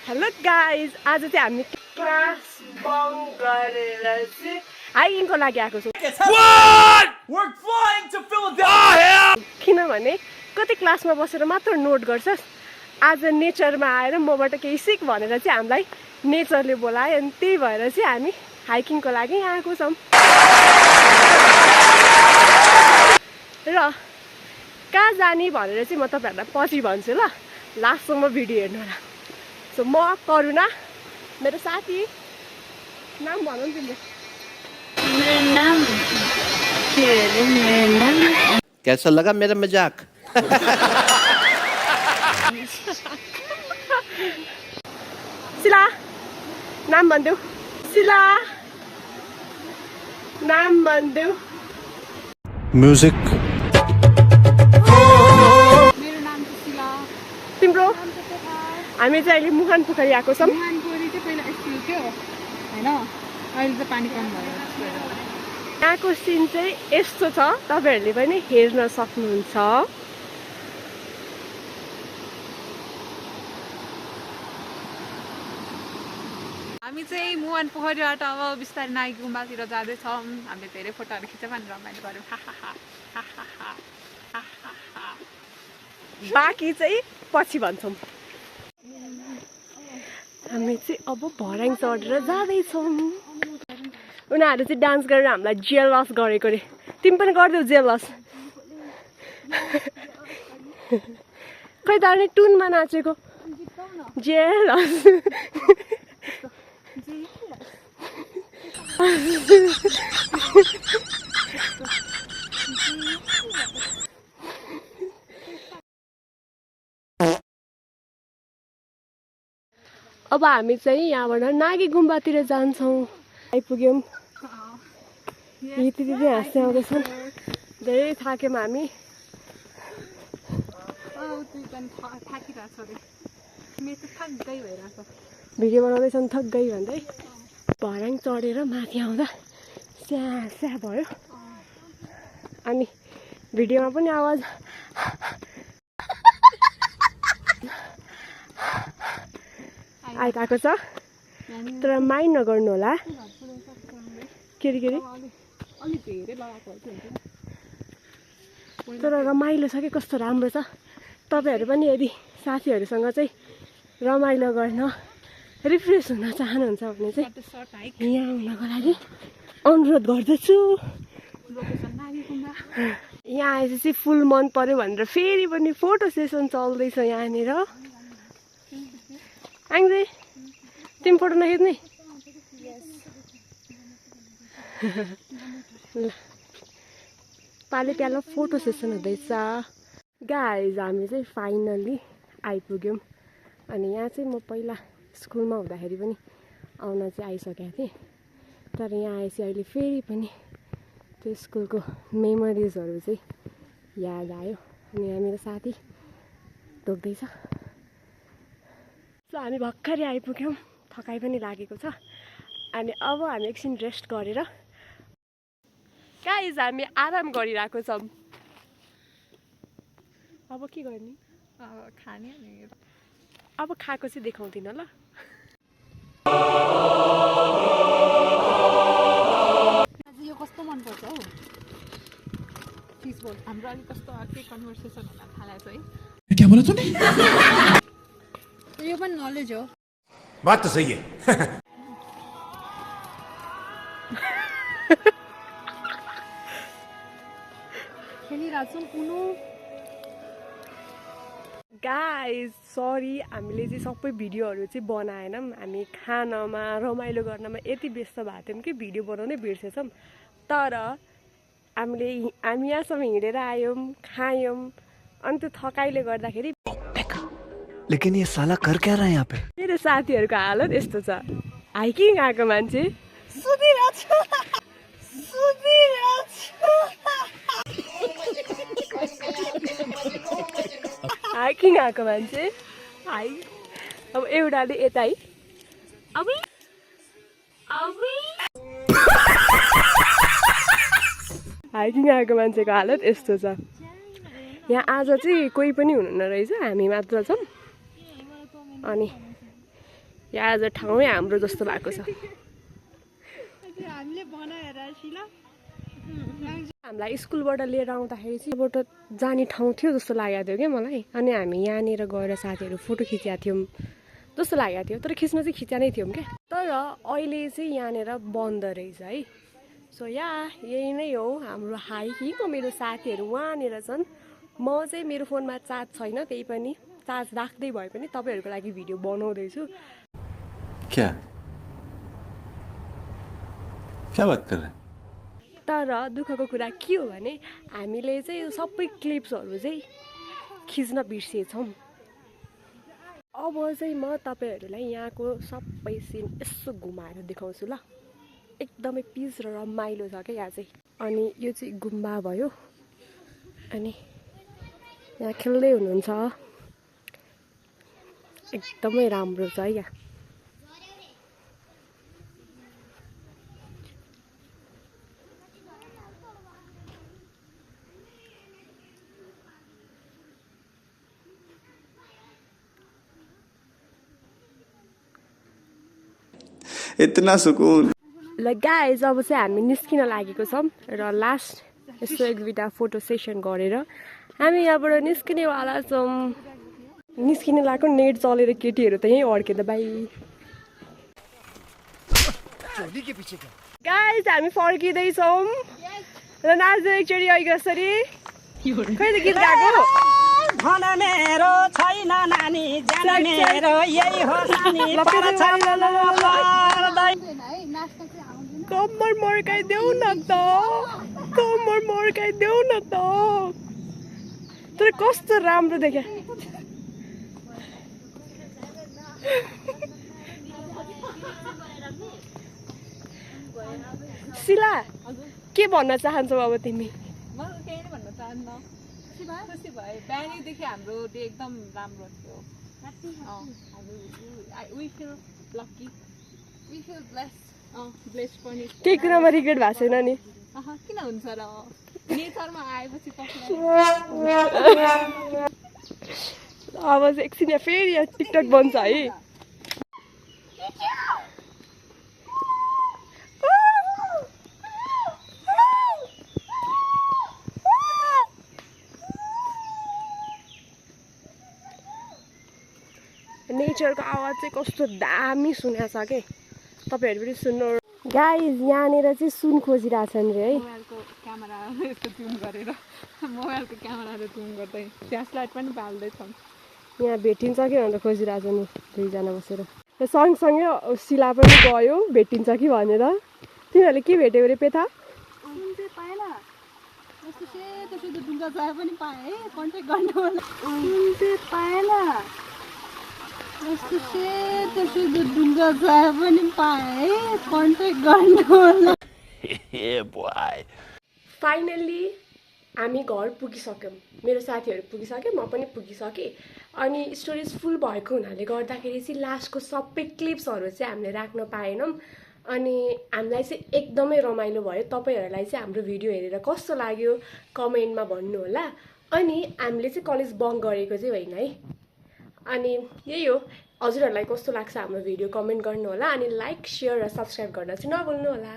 Hello guys, आज चाहिँ हामी क्लास बङ्क गरेर चाहिँ हाइकिङको लागि आएको छौँ। किनभने कति क्लासमा बसेर मात्र नोट गर्छस्, आज नेचरमा आएर मबाट केही सिक भनेर चाहिँ हामीलाई नेचरले बोलायो। अनि त्यही भएर चाहिँ हामी हाइकिङको लागि आएको छौँ। र कहाँ जाने भनेर चाहिँ म तपाईँहरूलाई पछि भन्छु ल, लास्टसम्म भिडियो हेर्नु होला। सो म करुणा, मेरो साथी नाम भनौँ तिमीले। कैसा लगा मेरा मजाक? शिला, नाम भनिदेऊ। शिला, नाम भनिदेऊ। म्युजिक। मेरो नाम चाहिँ शिला। तिम्रो? हामी चाहिँ अहिले मुहान पोखरी आएको छौँ। मुहान पोखरी चाहिँ पहिला यस्तो थियो हैन, अहिले चाहिँ पानी कम भयो। यहाँको सिन चाहिँ यस्तो छ, तपाईहरुले पनि हेर्न सक्नुहुन्छ। हामी चाहिँ मुहान पोखरीबाट अब बिस्तारै नागी गुम्बातिर जाँदैछौँ। हामीले धेरै फोटोहरू खिच्यौँ अनि रमाइलो गऱ्यौँ। बाँकी चाहिँ पछि भन्छौँ। हामी चाहिँ अब भर्याङ चढेर जाँदैछौँ। उनीहरू चाहिँ डान्स गरेर हामीलाई जेलस गरेको रे। तिमी पनि गरिदेऊ जेलस। खै त अनि टुनमा नाचेको जेलस। अब हामी चाहिँ यहाँबाट नागी गुम्बातिर जान्छौँ। आइपुग्यौँ। यति हाँस्दै आउँदैछन्। धेरै थाक्यौँ हामी। भिडियो बनाउँदैछन् थक्कै भन्दै। भर्याङ चढेर माथि आउँदा स्या भयो। अनि भिडियोमा पनि आवाज आइरहेको छ, तर माइन्ड नगर्नु होला। के रे तर रमाइलो छ कि कस्तो राम्रो छ। तपाईँहरू पनि यदि साथीहरूसँग चाहिँ रमाइलो गर्न, रिफ्रेस हुन चाहनुहुन्छ भने चाहिँ यहाँ आउनको लागि अनुरोध गर्दछु। यहाँ आएपछि फुल मन पर्यो भनेर फेरि पनि फोटो सेसन चल्दैछ यहाँनिर। आङ्जे तिमी फोटो नखिच्ने? ल, पाले प्यालो फोटो सेसन हुँदैछ। गाइज, हामी चाहिँ फाइनल्ली आइपुग्यौँ। अनि यहाँ चाहिँ म पहिला स्कुलमा हुँदाखेरि पनि आउन चाहिँ आइसकेको थिएँ, तर यहाँ आएपछि अहिले फेरि पनि त्यो स्कुलको मेमोरिजहरू चाहिँ याद आयो। अनि यहाँ मेरो साथी ढोक्दैछ। सो हामी भर्खरै आइपुग्यौँ, थकाइ पनि लागेको छ। अनि अब हामी एकछिन रेस्ट गरेर गाइज हामी आराम गरिरहेको छौँ। अब के गर्ने? खाने अब खाएको चाहिँ देखाउँदिनँ ल। आज यो कस्तो मनपर्छ हौ चिज बोल। हाम्रो अलिक कस्तो अर्कै कन्भर्सेसन हुन थालेको छ है। क्या बोला तूने? यो पनि नलेज हो। बात तो सही है। खेलिरहेको छौँ उनो। गाइज सरी, हामीले चाहिँ सबै भिडियोहरू चाहिँ बनाएनौँ। हामी खानमा रमाइलो गर्नमा यति व्यस्त भएको थियौँ कि भिडियो बनाउनै बिर्सेछौँ। तर हामी यहाँसम्म हिँडेर आयौँ, खायौँ, अनि त्यो थकाइले गर्दाखेरि। लेकिन ये साला कर क्या रहा है यहाँ पे? मेरो साथीहरूको हालत यस्तो छ। हाइकिङ आएको मान्छे हाइकिङ आएको मान्छे अब एउटाले यता है हाइकिङ आएको मान्छेको हालत यस्तो छ। यहाँ आज चाहिँ कोही पनि हुनुहुन्न रहेछ, हामी मात्र छौँ। अनि यहाँ आज ठाउँै हाम्रो जस्तो भएको छ। हामीले बनाएर शिला हामीलाई स्कुलबाट लिएर आउँदाखेरि चाहिँ यहाँबाट जाने ठाउँ थियो जस्तो लागेको थियो क्या मलाई। अनि हामी यहाँनिर गएर साथीहरू फोटो खिचेका थियौँ जस्तो लागेको थियो, तर खिच्न चाहिँ खिचा नै थियौँ क्या। तर अहिले चाहिँ यहाँनिर बन्द रहेछ है। सो यही नै हो हाम्रो हाइकिङ। मेरो साथीहरू वहाँनिर छन्। म चाहिँ मेरो फोनमा चार्ज छैन, त्यही पनि चार्ज राख्दै भए पनि तपाईँहरूको लागि भिडियो बनाउँदैछु। क्या क्या बात कर रहे हैं? तर दुःखको कुरा के हो भने हामीले चाहिँ यो सबै क्लिप्सहरू चाहिँ खिच्न बिर्सेछौँ। अब चाहिँ म तपाईँहरूलाई यहाँको सबै सिन यसो घुमाएर देखाउँछु ल। एकदमै पिस र रमाइलो छ क्या यहाँ चाहिँ। अनि यो चाहिँ गुम्बा भयो। अनि यहाँ खेल्दै हुनुहुन्छ, एकदमै राम्रो छ है यहाँ। इतना सुकून। ल गाइज अब चाहिँ हामी निस्किन लागेको छौँ र लास्ट यस्तो एक दुईवटा फोटो सेसन गरेर हामी यहाँबाट निस्किनेवाला छौँ। निस्किने लाग्यो नेट चलेर केटीहरू त यहीँ अड्के त भाइ। गाइज हामी फर्किँदैछौँ र नाच्दै एकचोटि अघि खै त गीत गाएको धन मेरो छैन नानी जान मेरो यही हो नानी कम्मर मर्काइदेऊ न त, कम्मर मर्काइदेऊ न त। तर कस्तो राम्रो देख्या। शिला के भन्न चाहन्छौ अब तिमी? म केही नै भन्न चाहन्न। खुसी भयो। बिहानैदेखि हाम्रो डे एकदम राम्रो थियो। We feel lucky. We feel blessed. Blessed पनि। केही कुरामा रिग्रेट भएको छैन नि? किन हुन्छ र? नेचरमा आएपछि अब चाहिँ एकछिन यहाँ फेरि यहाँ टिकटक बन्छ है। नेचरको आवाज चाहिँ कस्तो दामी सुनेको छ कि तपाईँहरू पनि सुन्नु। गाइज यहाँनिर चाहिँ सुन खोजिरहेछन् रे है। मोबाइलको क्यामेरा यस्तो जुम गरेर मोबाइलको क्यामेराले जुम गर्दै फ्ल्यास लाइट पनि बाल्दैछौँ। यहाँ भेटिन्छ कि भनेर खोजिरहेछ नि दुईजना बसेर। र सँगसँगै शिला पनि गयो भेटिन्छ कि भनेर। तिनीहरूले के भेट्यो अरे पेथा? पाएन यस्तो सेतो सेतो ढुङ्गा जाए पनि पाएँ है कन्ट्याक्ट गर्नु पाएन। यस्तो सेतो सेतो ढुङ्गा जाए पनि पाएँ कन्ट्याक्ट गर्नु। फाइनल्ली हामी घर पुगिसक्यौँ। मेरो साथीहरू पुगिसक्यो, म पनि पुगिसकेँ। अनि स्टोरेज फुल भएको हुनाले गर्दाखेरि चाहिँ लास्टको सबै क्लिप्सहरू चाहिँ हामीले राख्न पाएनौँ। अनि हामीलाई चाहिँ एकदमै रमाइलो भयो। तपाईँहरूलाई चाहिँ हाम्रो भिडियो हेरेर कस्तो लाग्यो कमेन्टमा भन्नु होला। अनि हामीले चाहिँ कलेज बङ्क गरेको चाहिँ होइन है। अनि यही हो, हजुरहरूलाई कस्तो लाग्छ हाम्रो भिडियो कमेन्ट गर्नु होला। अनि लाइक, सेयर र सब्सक्राइब गर्न चाहिँ नभुल्नु होला।